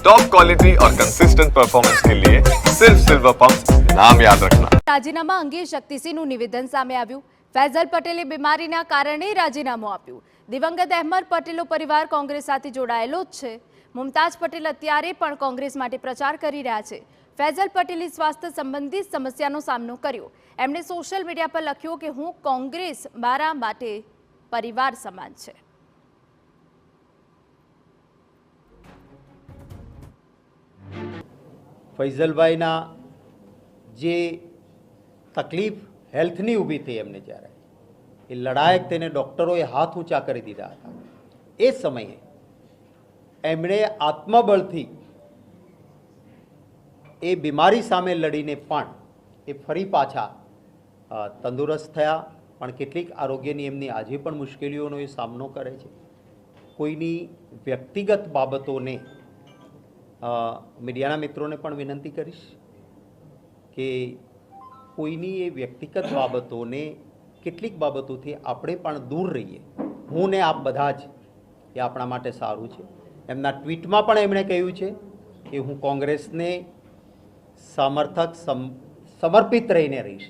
Top quality और consistent performance के लिए सिर्फ सिल्वर पंप नाम याद रखना। રાજીનામા અંગે શક્તિસિંહનું નિવેદન સામે આવ્યું। ફૈઝલ પટેલે બીમારીના કારણે રાજીનામું આપ્યું। દિવંગત અહેમદ પટેલનો પરિવાર કોંગ્રેસ સાથે જોડાયેલો જ છે। મુમતાઝ પટેલ અત્યારે પણ કોંગ્રેસ માટે પ્રચાર કરી રહ્યા છે। ફૈઝલ પટેલે સ્વાસ્થ્ય સંબંધિત સમસ્યાનો સામનો કર્યો। એમણે સોશિયલ મીડિયા પર લખ્યું કે હું કોંગ્રેસ મારા માટે પરિવાર સમાન છે। ફૈઝલભાઈના જે તકલીફ હેલ્થની ઊભી થઈ એમને જ્યારે એ લડાયક તેને ડૉક્ટરોએ હાથ ઊંચા કરી દીધા હતા એ સમયે એમણે આત્મબળથી એ બીમારી સામે લડીને પણ એ ફરી પાછા તંદુરસ્ત થયા। પણ કેટલીક આરોગ્યની એમની આજે પણ મુશ્કેલીઓનો એ સામનો કરે છે। કોઈની વ્યક્તિગત બાબતોને મીડિયાના મિત્રોને પણ વિનંતી કરીશ કે કોઈની એ વ્યક્તિગત બાબતોને કેટલીક બાબતોથી આપણે પણ દૂર રહીએ। હું ને આપ બધા જ એ આપણા માટે સારું છે। એમના ટ્વીટમાં પણ એમણે કહ્યું છે કે હું કોંગ્રેસને સમર્પિત રહીને રહીશ।